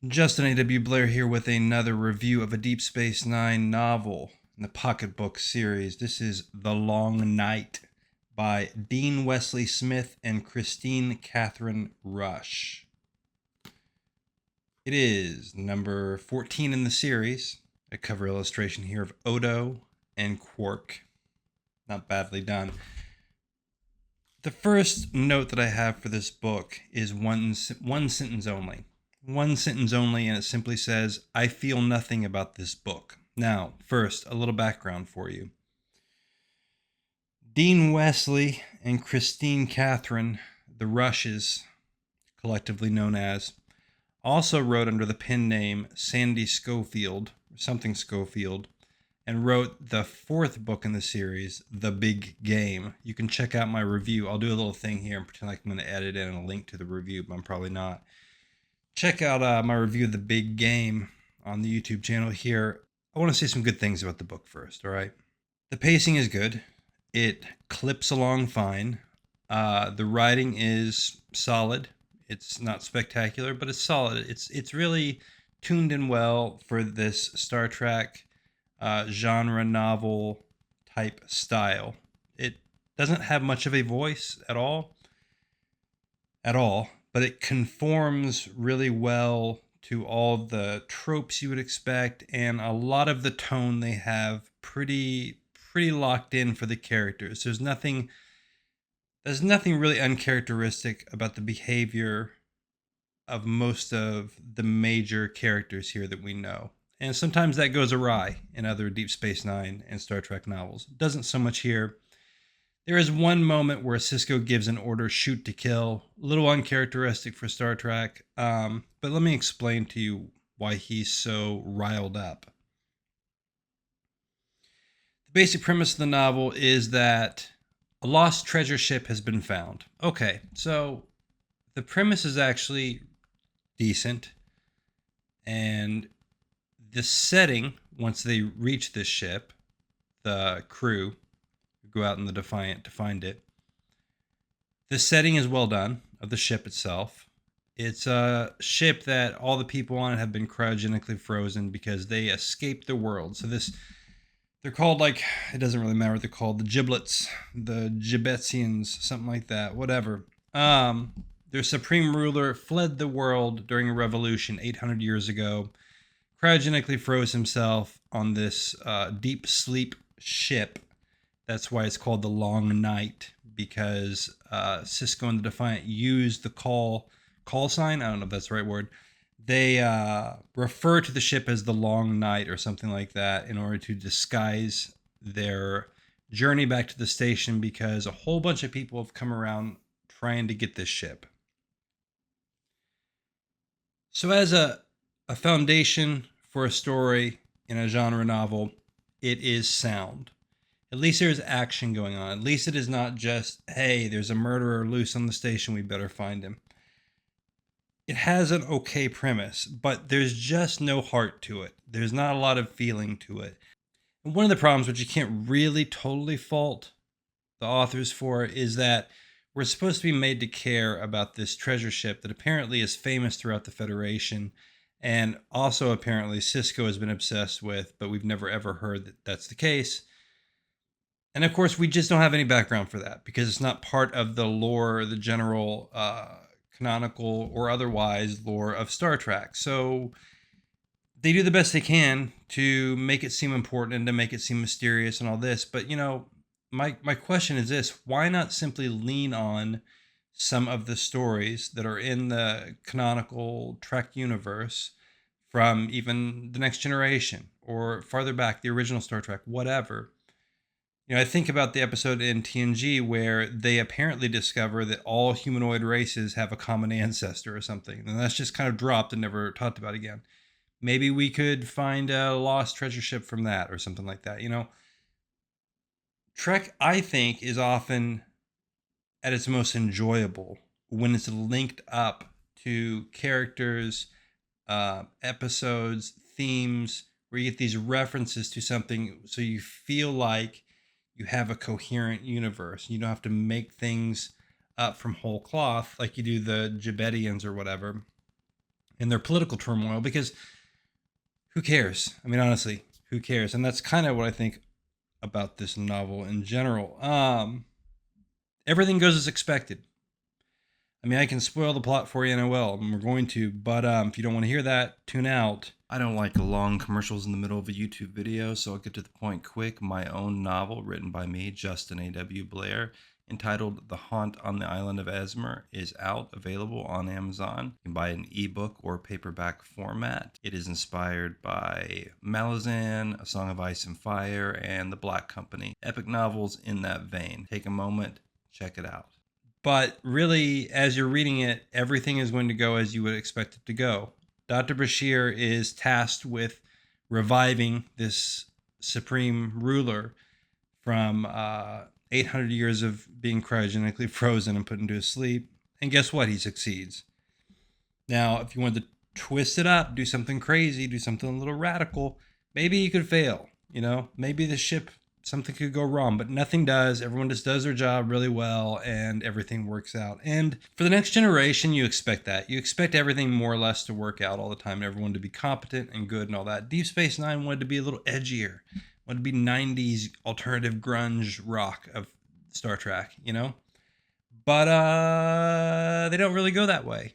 Justin A.W. Blair here with another review of a Deep Space Nine novel in the pocketbook series. This is The Long Night by Dean Wesley Smith and Christine Catherine Rush. It is number 14 in the series. A cover illustration here of Odo and Quark. Not badly done. The first note that I have for this book is one sentence only. One sentence only, and it simply says, I feel nothing about this book. Now, first, a little background for you. Dean Wesley and Christine Catherine, the Rushes, collectively known as, also wrote under the pen name Sandy Schofield, something Schofield, and wrote the fourth book in the series, The Big Game. You can check out my review. I'll do a little thing here and pretend like I'm going to edit in a link to the review, but I'm probably not. Check out my review of The Big Game on the YouTube channel here. I want to say some good things about the book first, all right? The pacing is good. It clips along fine. The writing is solid. It's not spectacular, but it's solid. It's really tuned in well for this Star Trek genre novel type style. It doesn't have much of a voice at all, but it conforms really well to all the tropes you would expect, and a lot of the tone they have pretty locked in for the characters. There's nothing really uncharacteristic about the behavior of most of the major characters here that we know. And sometimes that goes awry in other Deep Space Nine and Star Trek novels. It doesn't so much here. There is one moment where Sisko gives an order, shoot to kill. A little uncharacteristic for Star Trek. But let me explain to you why he's so riled up. The basic premise of the novel is that a lost treasure ship has been found. Okay, so the premise is actually decent. And the setting, once they reach this ship, the crew go out in the Defiant to find it. The setting is well done of the ship itself. It's a ship that all the people on it have been cryogenically frozen because they escaped the world. So they're called, like, it doesn't really matter what they're called, the giblets, the Gibbetsians, something like that, whatever. Their supreme ruler fled the world during a revolution 800 years ago, cryogenically froze himself on this deep sleep ship. That's why it's called The Long Night, because Sisko and the Defiant used the call sign. I don't know if that's the right word. They refer to the ship as the Long Night or something like that in order to disguise their journey back to the station, because a whole bunch of people have come around trying to get this ship. So as a foundation for a story in a genre novel, it is sound. At least there's action going on. At least it is not just, hey, there's a murderer loose on the station, we better find him. It has an okay premise, but there's just no heart to it. There's not a lot of feeling to it. And one of the problems, which you can't really totally fault the authors for, is that we're supposed to be made to care about this treasure ship that apparently is famous throughout the Federation, and also apparently Sisko has been obsessed with, but we've never ever heard that that's the case. And of course, we just don't have any background for that because it's not part of the lore, the general canonical or otherwise lore of Star Trek. So they do the best they can to make it seem important and to make it seem mysterious and all this. But, you know, my question is this: why not simply lean on some of the stories that are in the canonical Trek universe from even the Next Generation or farther back, the original Star Trek, whatever? You know, I think about the episode in TNG where they apparently discover that all humanoid races have a common ancestor or something, and that's just kind of dropped and never talked about again. Maybe we could find a lost treasure ship from that or something like that. You know, Trek, I think, is often at its most enjoyable when it's linked up to characters, episodes, themes, where you get these references to something so you feel like you have a coherent universe. You don't have to make things up from whole cloth like you do the Gibetians or whatever. in their political turmoil, because who cares? I mean, honestly, who cares? And that's kind of what I think about this novel in general. Everything goes as expected. I mean, I can spoil the plot for you, and I will, and we're going to. But if you don't want to hear that, tune out. I don't like long commercials in the middle of a YouTube video, so I'll get to the point quick. My own novel, written by me, Justin A.W. Blair, entitled The Haunt on the Island of Esmer, is out, available on Amazon. You can buy an ebook or paperback format. It is inspired by Malazan, A Song of Ice and Fire, and The Black Company. Epic novels in that vein. Take a moment, check it out. But really, as you're reading it, everything is going to go as you would expect it to go. Dr. Bashir is tasked with reviving this supreme ruler from 800 years of being cryogenically frozen and put into sleep. And guess what? He succeeds. Now, if you want to twist it up, do something crazy, do something a little radical, maybe you could fail. You know, maybe the ship, something could go wrong, but nothing does. Everyone just does their job really well, and everything works out. And for the next generation, you expect that. You expect everything more or less to work out all the time, everyone to be competent and good and all that. Deep Space Nine wanted to be a little edgier, wanted to be 90s alternative grunge rock of Star Trek, you know? But they don't really go that way,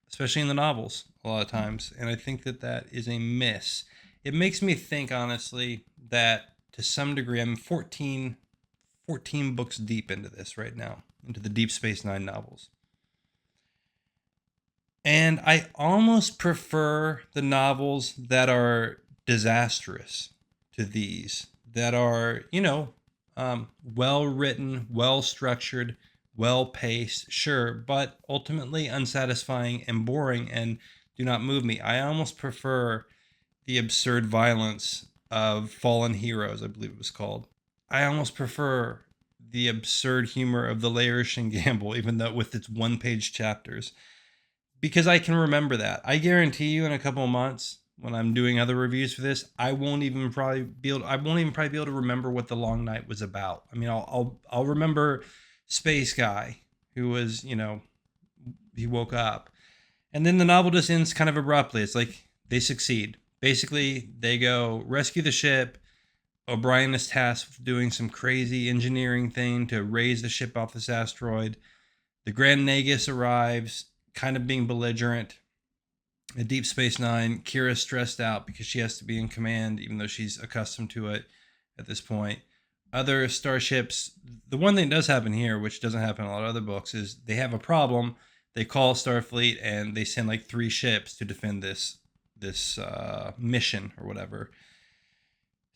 especially in the novels a lot of times. And I think that that is a miss. It makes me think, honestly, that to some degree, I'm 14 books deep into this right now, into the Deep Space Nine novels. And I almost prefer the novels that are disastrous to these, that are, you know, well written, well structured, well paced, sure, but ultimately unsatisfying and boring and do not move me. I almost prefer the absurd violence of Fallen Heroes, I believe it was called. I almost prefer the absurd humor of the Laotian Gamble, even though with its one-page chapters, because I can remember that. I guarantee you, in a couple of months, when I'm doing other reviews for this, I won't even probably be able to remember what The Long Night was about. I mean, I'll remember Space Guy, who was, you know, he woke up, and then the novel just ends kind of abruptly. It's like they succeed. Basically, they go rescue the ship. O'Brien is tasked with doing some crazy engineering thing to raise the ship off this asteroid. The Grand Nagus arrives, kind of being belligerent. At Deep Space Nine, Kira's stressed out because she has to be in command, even though she's accustomed to it at this point. Other starships, the one thing that does happen here, which doesn't happen in a lot of other books, is they have a problem. They call Starfleet and they send like 3 ships to defend this mission or whatever.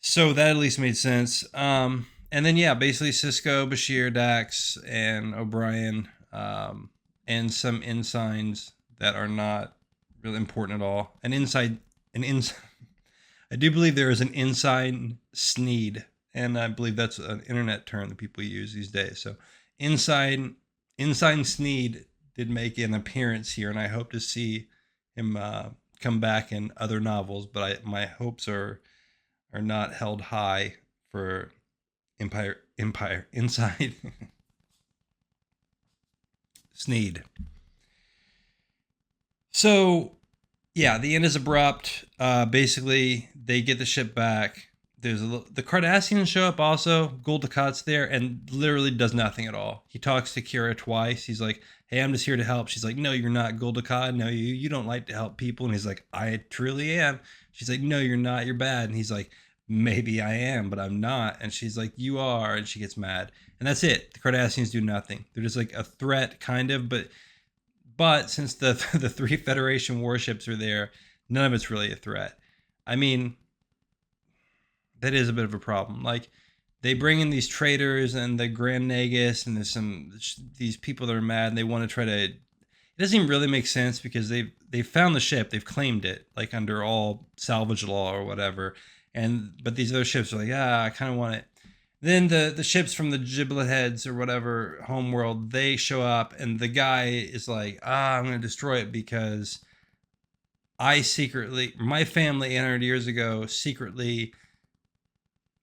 So that at least made sense. And then, yeah, basically Cisco, Bashir, Dax, and O'Brien, and some ensigns that are not really important at all. I do believe there is an Ensign Sneed, and I believe that's an internet term that people use these days. So Ensign Sneed did make an appearance here, and I hope to see him come back in other novels, but my hopes are not held high for Empire Inside Sneed. So yeah, the end is abrupt. Basically, they get the ship back. The Cardassians show up also. Gul Dukat's there and literally does nothing at all. He talks to Kira twice. He's like, "Hey, I'm just here to help." She's like, "No, you're not, Gul Dukat. No, you don't like to help people." And he's like, "I truly am." She's like, "No, you're not. You're bad." And he's like, "Maybe I am, but I'm not." And she's like, "You are." And she gets mad. And that's it. The Cardassians do nothing. They're just like a threat, kind of. But since the 3 Federation warships are there, none of it's really a threat. I mean, that is a bit of a problem. Like, they bring in these traitors and the Grand Nagus, and there's these people that are mad, and they want to try to. It doesn't even really make sense because they've found the ship, they've claimed it, like under all salvage law or whatever. But these other ships are like, I kind of want it. Then the ships from the Giblet Heads or whatever homeworld, they show up, and the guy is like, I'm going to destroy it because my family 800 years ago secretly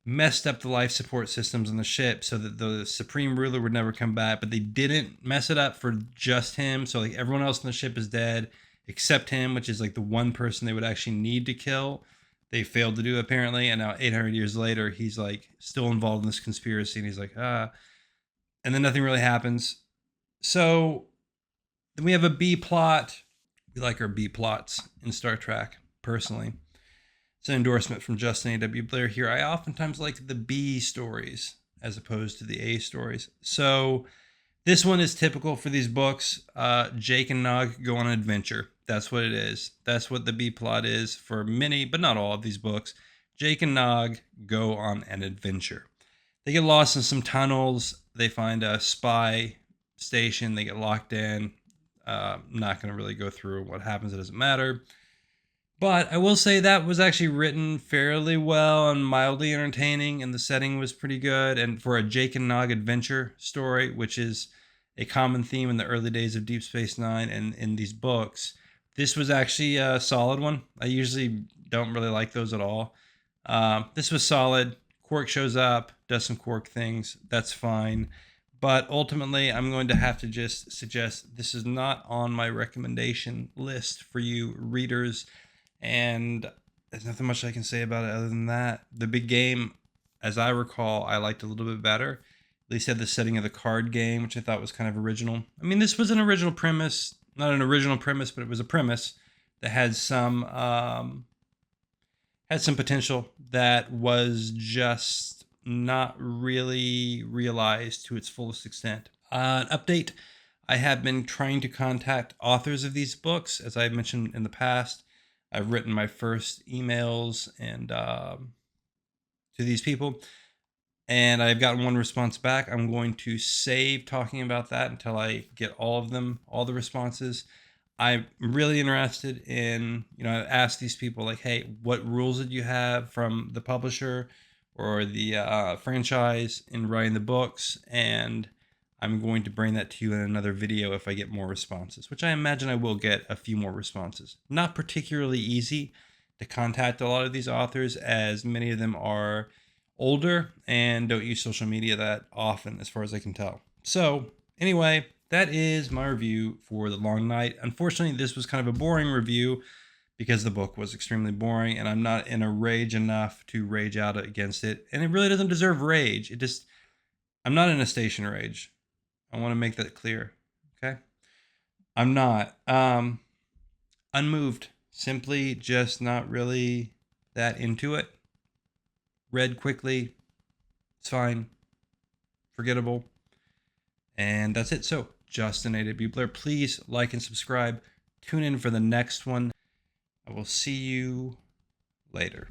messed up the life support systems on the ship so that the Supreme Ruler would never come back, but they didn't mess it up for just him. So like everyone else on the ship is dead except him, which is like the one person they would actually need to kill. They failed to do apparently, and now 800 years later, he's like still involved in this conspiracy, and he's like, and then nothing really happens. So then we have a B plot. We like our B plots in Star Trek, personally. It's an endorsement from Justin A.W. Blair here. I oftentimes like the B stories as opposed to the A stories. So this one is typical for these books. Jake and Nog go on an adventure. That's what it is. That's what the B plot is for many, but not all of these books. Jake and Nog go on an adventure. They get lost in some tunnels. They find a spy station. They get locked in. Not going to really go through what happens. It doesn't matter. But I will say that was actually written fairly well and mildly entertaining, and the setting was pretty good. And for a Jake and Nog adventure story, which is a common theme in the early days of Deep Space Nine and in these books, this was actually a solid one. I usually don't really like those at all. This was solid. Quark shows up, does some Quark things. That's fine. But ultimately, I'm going to have to just suggest this is not on my recommendation list for you readers. And there's nothing much I can say about it other than that. The big game, as I recall, I liked a little bit better. At least had the setting of the card game, which I thought was kind of original. I mean, this was an original premise. Not an original premise, but it was a premise that had some potential that was just not really realized to its fullest extent. An update. I have been trying to contact authors of these books, as I mentioned in the past. I've written my first emails and to these people, and I've gotten one response back. I'm going to save talking about that until I get all of them, all the responses. I'm really interested in, I've asked these people like, hey, what rules did you have from the publisher or the franchise in writing the books? And I'm going to bring that to you in another video if I get more responses, which I imagine I will get a few more responses. Not particularly easy to contact a lot of these authors, as many of them are older and don't use social media that often, as far as I can tell. So anyway, that is my review for The Long Night. Unfortunately, this was kind of a boring review because the book was extremely boring, and I'm not in a rage enough to rage out against it. And it really doesn't deserve rage. I'm not in a station rage. I want to make that clear. Okay? I'm not. Unmoved. Simply just not really that into it. Read quickly. It's fine. Forgettable. And that's it. So, Justin A.W. Blair, please like and subscribe. Tune in for the next one. I will see you later.